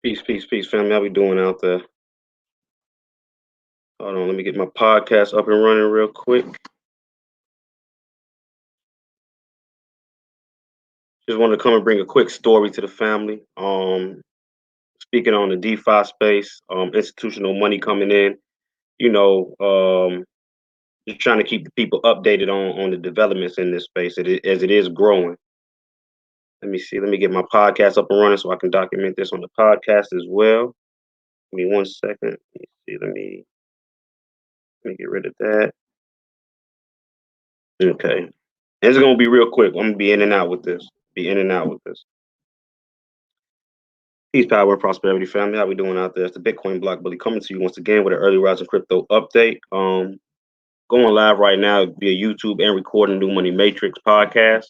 Peace, peace, peace, family. How we doing out there? Hold on, let me get my podcast up and running real quick. Just wanted to come and bring a quick story to the family. Speaking on the DeFi space, institutional money coming in. You know, just trying to keep the people updated on the developments in this space as it is growing. Let me see. Let me get my podcast up and running so I can document this on the podcast as well. Give me 1 second. Let me see. Let me get rid of that. Okay. It's gonna be real quick. I'm gonna be in and out with this. Be in and out with this. Peace, power, and prosperity, family. How we doing out there? It's the Bitcoin Block Bully coming to you once again with an early rising crypto update. Going live right now via YouTube and recording New Money Matrix podcast.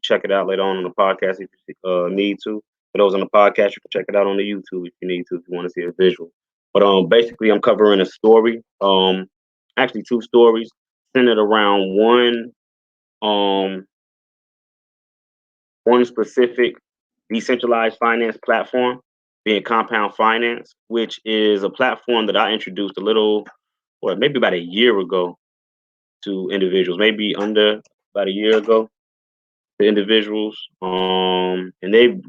Check it out later on the podcast if you need to. For those on the podcast, you can check it out on the YouTube if you need to, if you want to see a visual. But basically, I'm covering a story. Actually, two stories centered around um one specific decentralized finance platform, being Compound Finance, which is a platform that I introduced a little, or maybe about a year ago to individuals, maybe under about a year ago to individuals. And they've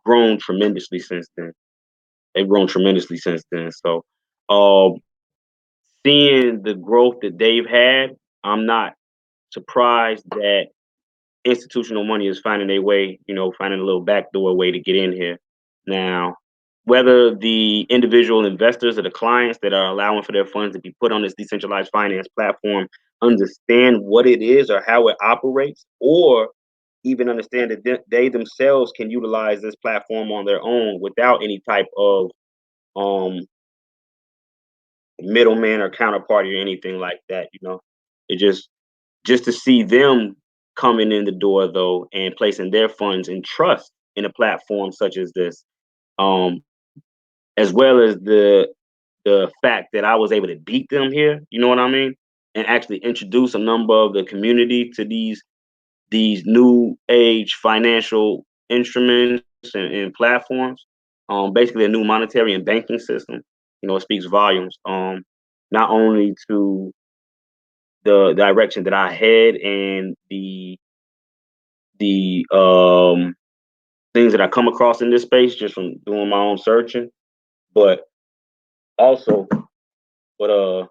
grown tremendously since then. They've grown tremendously since then. So, um, seeing the growth that they've had, I'm not surprised that institutional money is finding a way, finding a little backdoor way to get in here. Now, whether the individual investors or the clients that are allowing for their funds to be put on this decentralized finance platform understand what it is or how it operates, or even understand that they themselves can utilize this platform on their own without any type of um, middleman or counterparty or anything like that. It just to see them coming in the door though and placing their funds and trust in a platform such as this, um, as well as the fact that I was able to beat them here, you know what I mean, and actually introduce a number of the community to these new age financial instruments and platforms. Basically a new monetary and banking system. It speaks volumes. Not only to the direction that I head and the things that I come across in this space just from doing my own searching, but also but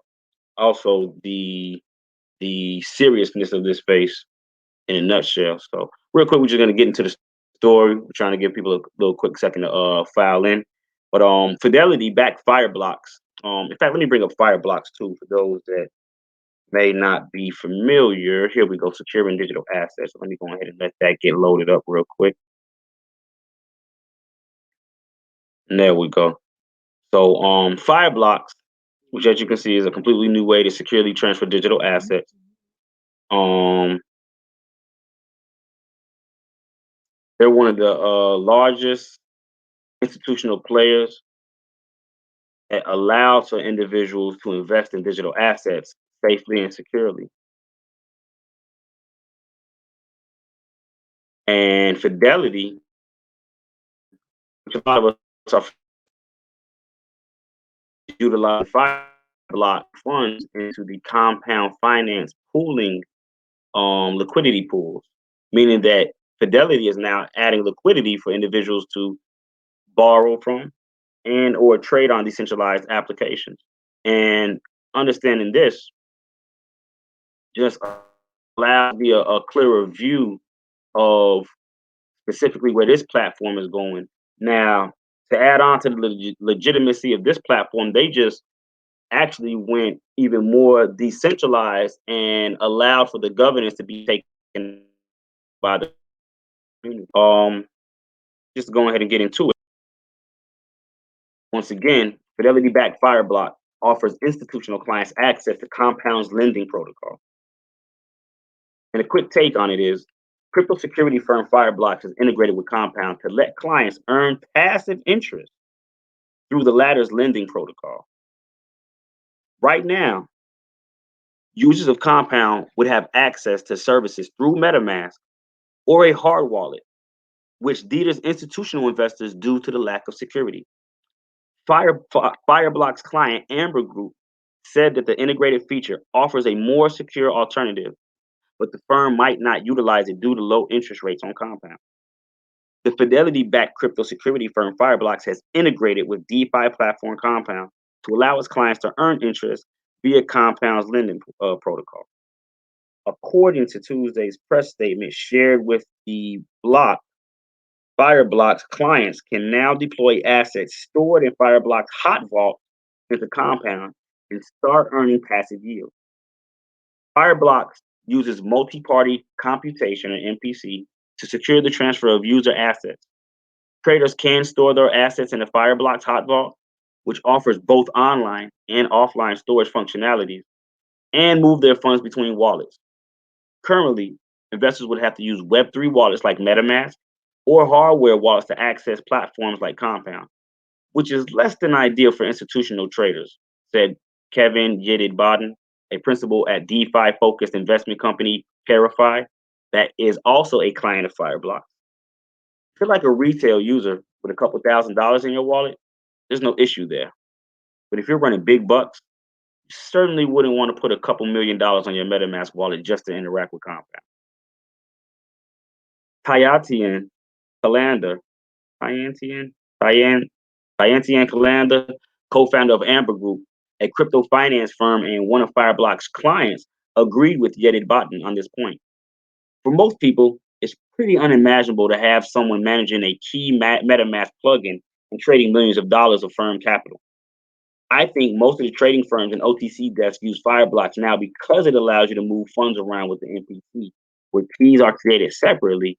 also the seriousness of this space in a nutshell. So real quick, we're just gonna get into the story. We're trying to give people a little quick second to file in. But Fidelity backed Fireblocks. In fact, let me bring up Fireblocks too for those that may not be familiar. Here we go, securing digital assets. So let me go ahead and let that get loaded up real quick. And there we go. So Fireblocks, which as you can see is a completely new way to securely transfer digital assets. Um, they're one of the largest institutional players that allows for individuals to invest in digital assets safely and securely. And Fidelity, which a lot of us are utilizing block funds into the compound finance pooling liquidity pools, meaning that Fidelity is now adding liquidity for individuals to borrow from and or trade on decentralized applications. And understanding this just allows me a clearer view of specifically where this platform is going. Now, to add on to the legitimacy of this platform, they just actually went even more decentralized and allowed for the governance to be taken by the community. Just to go ahead and get into it. Once again, Fidelity backed Fireblock offers institutional clients access to Compound's lending protocol. And a quick take on it is crypto security firm Fireblocks is integrated with Compound to let clients earn passive interest through the latter's lending protocol. Right now, users of Compound would have access to services through MetaMask or a hard wallet, which deters institutional investors due to the lack of security. Fireblock's client, Amber Group, said that the integrated feature offers a more secure alternative, but the firm might not utilize it due to low interest rates on Compound. The Fidelity-backed crypto security firm Fireblocks has integrated with DeFi platform Compound to allow its clients to earn interest via Compound's lending protocol. According to Tuesday's press statement shared with the block, Fireblock's clients can now deploy assets stored in Fireblock's hot vault into Compound and start earning passive yield. Fireblocks uses multi-party computation, or MPC, to secure the transfer of user assets. Traders can store their assets in the Fireblock's hot vault, which offers both online and offline storage functionalities, and move their funds between wallets. Currently, investors would have to use Web3 wallets like MetaMask or hardware wallets to access platforms like Compound, which is less than ideal for institutional traders, said Kevin Yedid-Bodden, a principal at DeFi-focused investment company Parify, that is also a client of Fireblocks. If you're like a retail user with a couple $1,000s in your wallet, there's no issue there. But if you're running big bucks, you certainly wouldn't want to put a couple $1,000,000 on your MetaMask wallet just to interact with Compound. Tayatian Kalander, Tyantian, Tyan, Tyantian Kalander, co-founder of Amber Group, a crypto finance firm and one of Fireblock's clients, agreed with Yedid-Bodden on this point. For most people, it's pretty unimaginable to have someone managing a key MetaMask plugin and trading millions of dollars of firm capital. I think most of the trading firms and OTC desks use Fireblocks now because it allows you to move funds around with the MPC, where keys are created separately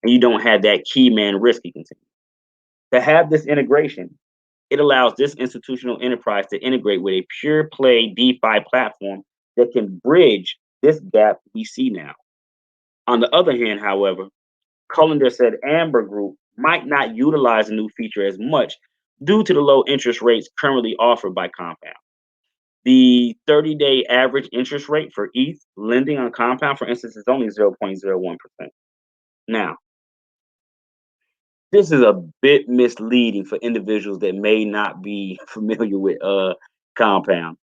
and you don't have that key man risk you can take. To have this integration, it allows this institutional enterprise to integrate with a pure play DeFi platform that can bridge this gap we see now. On the other hand, however, Cullender said Amber Group might not utilize the new feature as much due to the low interest rates currently offered by Compound. The 30-day average interest rate for ETH lending on Compound, for instance, is only 0.01%. Now, this is a bit misleading for individuals that may not be familiar with Compound.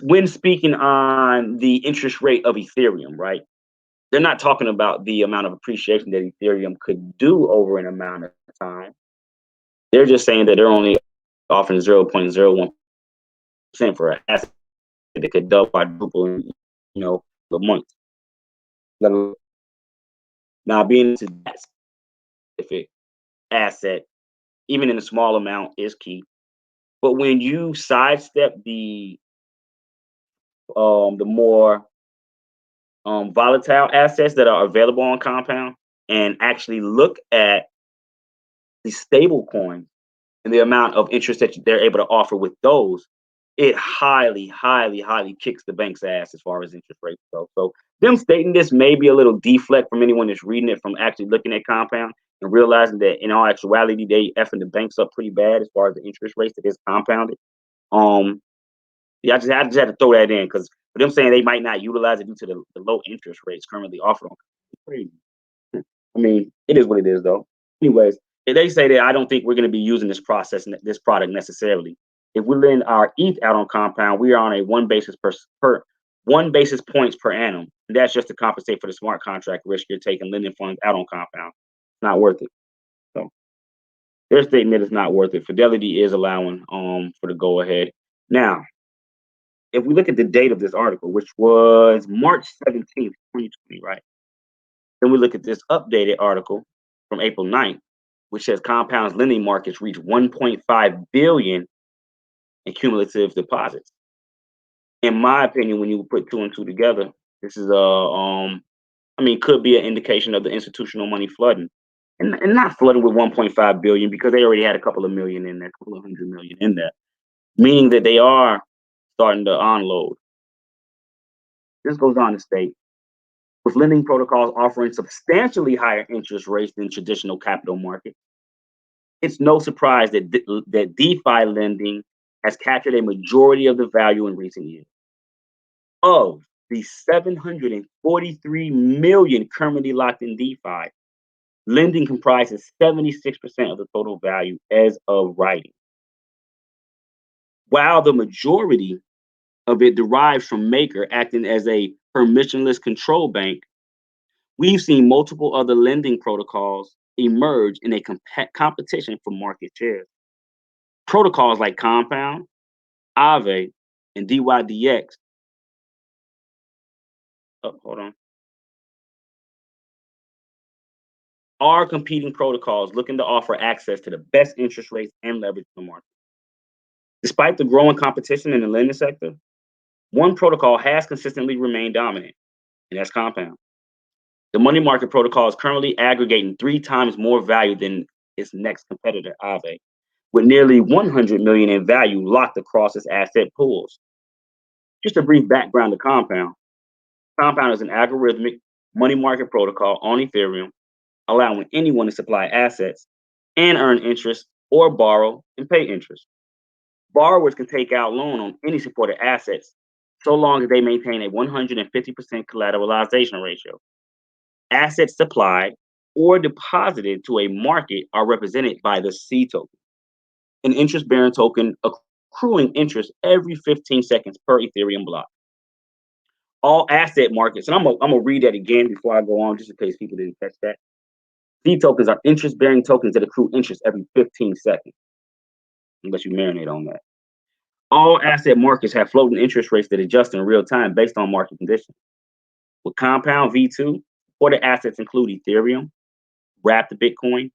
When speaking on the interest rate of Ethereum, right? They're not talking about the amount of appreciation that Ethereum could do over an amount of time. They're just saying that they're only offering 0.01% for an asset that could double, quadruple in, the months. Now, being into that specific asset, even in a small amount, is key. But when you sidestep the more volatile assets that are available on Compound and actually look at the stable coins and the amount of interest that they're able to offer with those, it highly, highly, highly kicks the bank's ass as far as interest rates go. So them stating this may be a little deflect from anyone that's reading it from actually looking at Compound and realizing that in all actuality, they effing the banks up pretty bad as far as the interest rates that is compounded. Yeah, I just had to throw that in because for them saying they might not utilize it due to the low interest rates currently offered on, it's crazy. I mean, it is what it is, though. Anyways, if they say that I don't think we're going to be using this product necessarily. If we lend our ETH out on Compound, we are on a 1 basis points per annum. And that's just to compensate for the smart contract risk you're taking lending funds out on Compound. It's not worth it. So their statement is not worth it. Fidelity is allowing for the go ahead. Now, if we look at the date of this article, which was March 17th, 2020, right? Then we look at this updated article from April 9th, which says Compound's lending markets reach 1.5 billion in cumulative deposits. In my opinion, when you put two and two together, this is could be an indication of the institutional money flooding. And not flooding with 1.5 billion because they already had a couple of million in there, a couple of 100 million in there, meaning that they are starting to unload. This goes on to state, with lending protocols offering substantially higher interest rates than traditional capital markets, it's no surprise that DeFi lending has captured a majority of the value in recent years. Of the 743 million currently locked in DeFi, Lending comprises 76% of the total value as of writing. While the majority of it derives from Maker acting as a permissionless control bank, we've seen multiple other lending protocols emerge in a competition for market share. Protocols like Compound, Aave, and DYDX. Oh, hold on. Are competing protocols looking to offer access to the best interest rates and leverage in the market. Despite the growing competition in the lending sector, one protocol has consistently remained dominant, and that's Compound. The money market protocol is currently aggregating 3 times more value than its next competitor, Aave, with nearly 100 million in value locked across its asset pools. Just a brief background to Compound. Compound is an algorithmic money market protocol on Ethereum, allowing anyone to supply assets and earn interest or borrow and pay interest. Borrowers can take out loan on any supported assets so long as they maintain a 150% collateralization ratio. Assets supplied or deposited to a market are represented by the C token, an interest bearing token accruing interest every 15 seconds per Ethereum block. All asset markets, and I'm gonna read that again before I go on, just in case people didn't catch that. C tokens are interest bearing tokens that accrue interest every 15 seconds. Unless you marinate on that. All asset markets have floating interest rates that adjust in real time based on market conditions. With Compound V2, supported assets include Ethereum, Wrapped Bitcoin,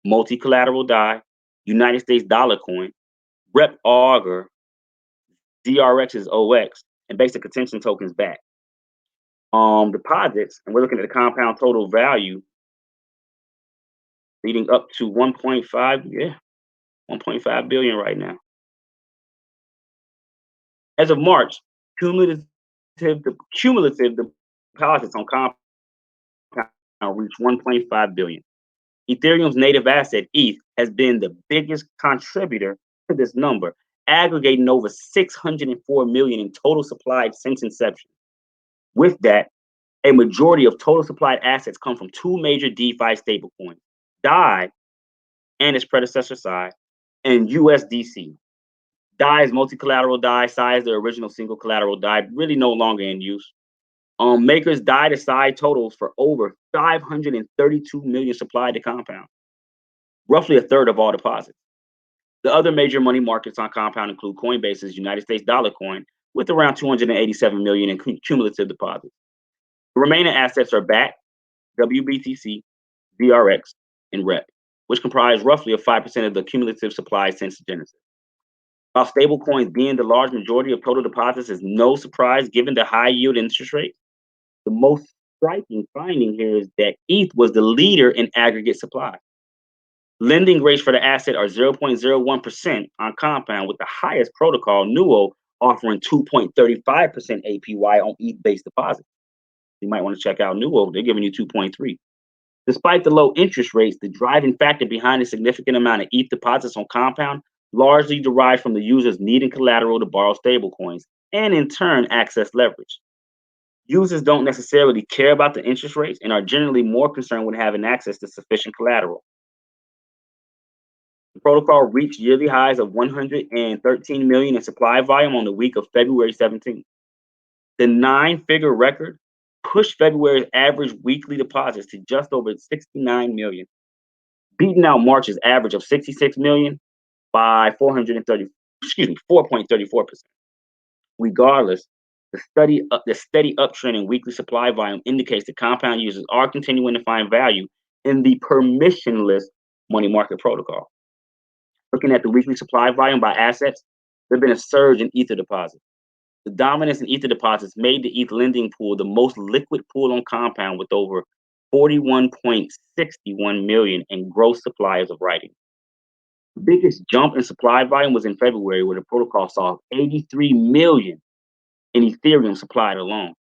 Multi Collateral DAI, United States Dollar Coin, Rep Augur, DRX's OX, and basic attention tokens back. Deposits, and we're looking at the compound total value leading up to 1.5, 1.5 billion right now. As of March, cumulative deposits on compound reached 1.5 billion. Ethereum's native asset, ETH, has been the biggest contributor to this number, aggregating over 604 million in total supplied since inception. With that, a majority of total supplied assets come from two major DeFi stablecoins, DAI and its predecessor SAI, and USDC. DAI is multi-collateral DAI, SAI is the original single collateral DAI, really no longer in use. Makers DAI to SAI totals for over 532 million supplied to Compound, roughly a third of all deposits. The other major money markets on Compound include Coinbase's United States Dollar Coin, with around 287 million in cumulative deposits. The remaining assets are BAT, WBTC, VRX, and REP, which comprise roughly of 5% of the cumulative supply since Genesis. While stablecoins being the large majority of total deposits is no surprise given the high yield interest rate, the most striking finding here is that ETH was the leader in aggregate supply. Lending rates for the asset are 0.01% on Compound, with the highest protocol, Nuo, offering 2.35% APY on ETH-based deposits. You might want to check out Nuo. They're giving you 2.3. Despite the low interest rates, the driving factor behind a significant amount of ETH deposits on Compound largely derived from the users needing collateral to borrow stablecoins and, in turn, access leverage. Users don't necessarily care about the interest rates and are generally more concerned with having access to sufficient collateral. The protocol reached yearly highs of 113 million in supply volume on the week of February 17th. The 9-figure record pushed February's average weekly deposits to just over 69 million, beating out March's average of 66 million by 4.34%. Regardless, the steady uptrend in weekly supply volume indicates that Compound users are continuing to find value in the permissionless money market protocol. Looking at the weekly supply volume by assets, there's been a surge in Ether deposits. The dominance in Ether deposits made the ETH lending pool the most liquid pool on Compound, with over 41.61 million in gross supplies of writing. The biggest jump in supply volume was in February, where the protocol saw 83 million in Ethereum supplied alone.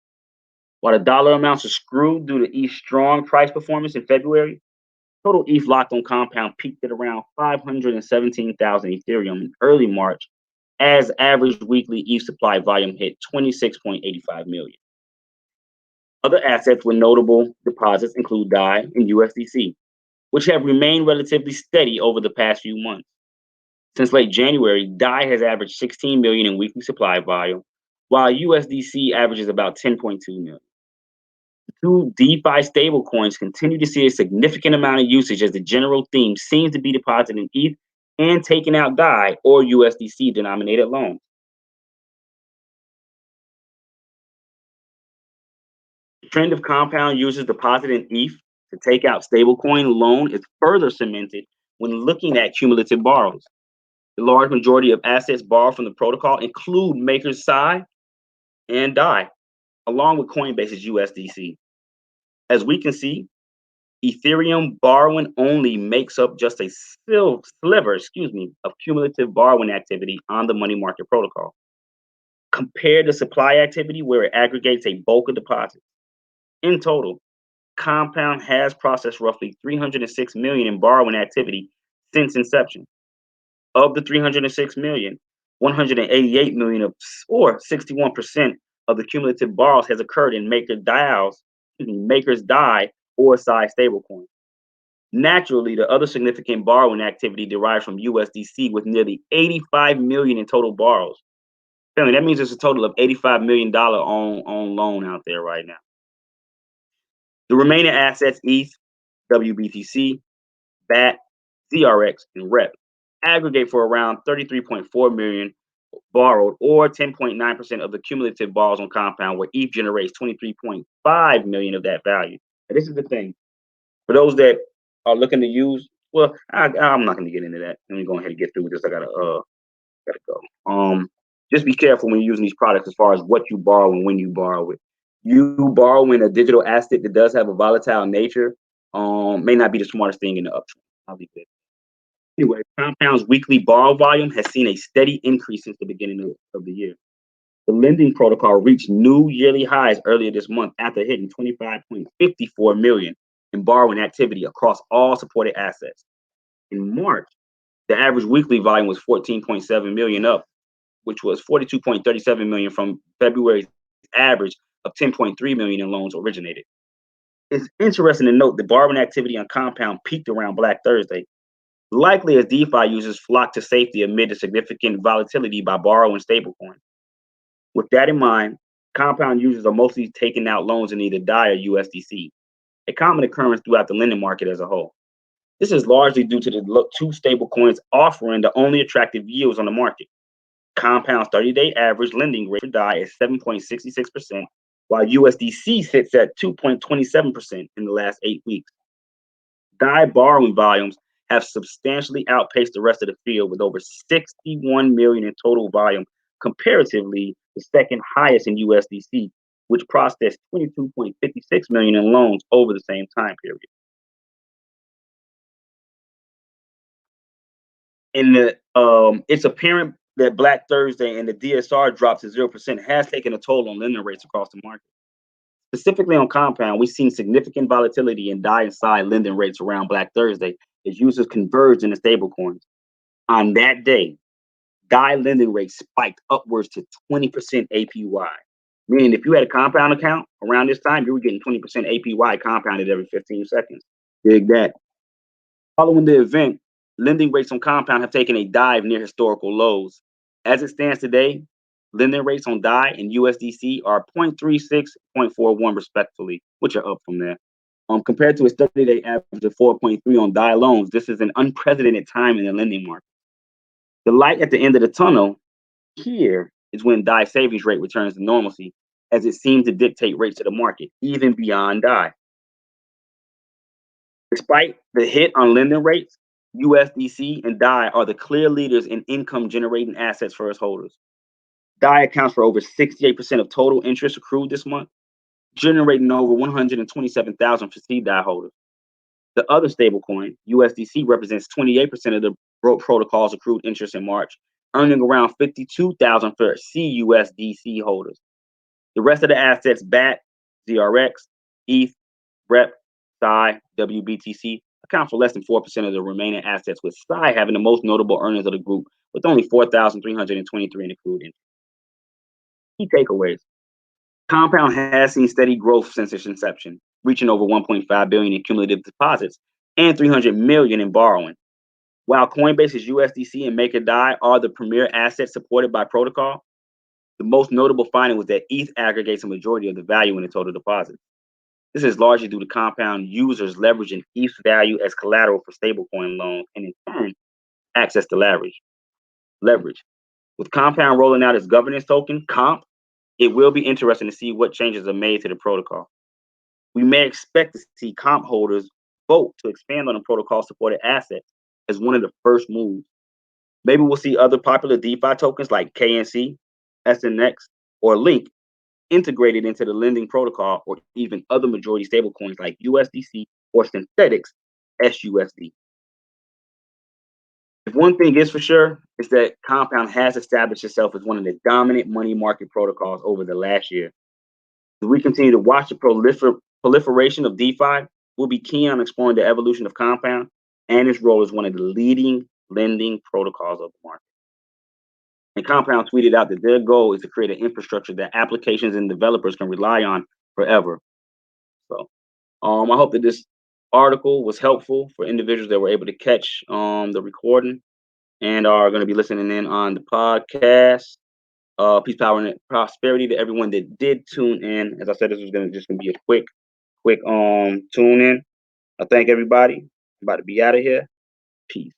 While the dollar amounts are screwed due to ETH's strong price performance in February, total ETH locked on Compound peaked at around 517,000 Ethereum in early March, as average weekly ETH supply volume hit 26.85 million. Other assets with notable deposits include DAI and USDC. which have remained relatively steady over the past few months. Since late January, DAI has averaged 16 million in weekly supply volume, while USDC averages about 10.2 million. Two DeFi stablecoins continue to see a significant amount of usage as the general theme seems to be depositing ETH and taking out DAI or USDC denominated loans. The trend of compound users depositing ETH to take out stablecoin loan is further cemented when looking at cumulative borrows. The large majority of assets borrowed from the protocol include Maker's Psi and DAI, along with Coinbase's USDC. As we can see, Ethereum borrowing only makes up just a sliver, of cumulative borrowing activity on the money market protocol. Compared to supply activity, where it aggregates a bulk of deposits. In total, Compound has processed roughly 306 million in borrowing activity since inception. Of the 306 million, 188 million or 61% of the cumulative borrows has occurred in Maker's DAI or Psi stablecoin. Naturally, the other significant borrowing activity derives from USDC with nearly 85 million in total borrows. Family, that means there's a total of $85 million on loan out there right now. The remaining assets, ETH, WBTC, BAT, ZRX, and REP, aggregate for around 33.4 million borrowed, or 10.9% of the cumulative borrows on Compound, where ETH generates 23.5 million of that value. And this is the thing. For those that are looking to use, well, I'm not going to get into that. Let me go ahead and get through with this. I gotta go. Just be careful when you're using these products as far as what you borrow and when you borrow it. You borrowing a digital asset that does have a volatile nature may not be the smartest thing in the uptrend. I'll leave it. Anyway, Compound's weekly borrow volume has seen a steady increase since the beginning of the year. The lending protocol reached new yearly highs earlier this month after hitting 25.54 million in borrowing activity across all supported assets. In March, the average weekly volume was 14.7 million up, which was 42.37 million from February's average of 10.3 million in loans originated. It's interesting to note that borrowing activity on Compound peaked around Black Thursday, likely as DeFi users flocked to safety amid the significant volatility by borrowing stablecoins. With that in mind, Compound users are mostly taking out loans in either DAI or USDC, a common occurrence throughout the lending market as a whole. This is largely due to the two stablecoins offering the only attractive yields on the market. Compound's 30-day average lending rate for DAI is 7.66%, while USDC sits at 2.27% in the last 8 weeks. DAI borrowing volumes have substantially outpaced the rest of the field with over 61 million in total volume, comparatively the second highest in USDC, which processed 22.56 million in loans over the same time period. It's apparent that Black Thursday and the DSR drop to 0% has taken a toll on lending rates across the market. Specifically on Compound, we've seen significant volatility in DAI and Psi lending rates around Black Thursday as users converged into stablecoins. On that day, DAI lending rates spiked upwards to 20% APY, meaning if you had a Compound account around this time, you were getting 20% APY compounded every 15 seconds. Dig that. Following the event, lending rates on Compound have taken a dive near historical lows. As it stands today, lending rates on DAI and USDC are 0.36, 0.41 respectively, which are up from there. Compared to a 30-day average of 4.3 on DAI loans, this is an unprecedented time in the lending market. The light at the end of the tunnel here is when DAI savings rate returns to normalcy, as it seems to dictate rates to the market, even beyond DAI. Despite the hit on lending rates, USDC and DAI are the clear leaders in income generating assets for its holders. DAI accounts for over 68% of total interest accrued this month, generating over 127,000 for CDAI holders. The other stablecoin, USDC, represents 28% of the protocol's accrued interest in March, earning around 52,000 for CUSDC holders. The rest of the assets, BAT, ZRX, ETH, REP, Psi, WBTC, account for less than 4% of the remaining assets, with Psi having the most notable earnings of the group, with only 4,323 in accrued interest. Key takeaways. Compound has seen steady growth since its inception, reaching over 1.5 billion in cumulative deposits and 300 million in borrowing. While Coinbase's USDC and MakerDAI are the premier assets supported by protocol, the most notable finding was that ETH aggregates a majority of the value in the total deposit. This is largely due to Compound users leveraging ETH's value as collateral for stablecoin loans and in turn access to leverage. With Compound rolling out its governance token, COMP, it will be interesting to see what changes are made to the protocol. We may expect to see comp holders vote to expand on the protocol supported assets as one of the first moves. Maybe we'll see other popular DeFi tokens like KNC, SNX, or Link integrated into the lending protocol, or even other majority stablecoins like USDC or Synthetics SUSD. If one thing is for sure, it's that Compound has established itself as one of the dominant money market protocols over the last year. As we continue to watch the proliferation of DeFi, we'll be keen on exploring the evolution of Compound and its role as one of the leading lending protocols of the market. And Compound tweeted out that their goal is to create an infrastructure that applications and developers can rely on forever. So I hope that this article was helpful for individuals that were able to catch the recording and are going to be listening in on the podcast. Peace, power, and prosperity to everyone that did tune in. As I said, this was just gonna be a quick tune in. I thank everybody. I'm about to be out of here. Peace.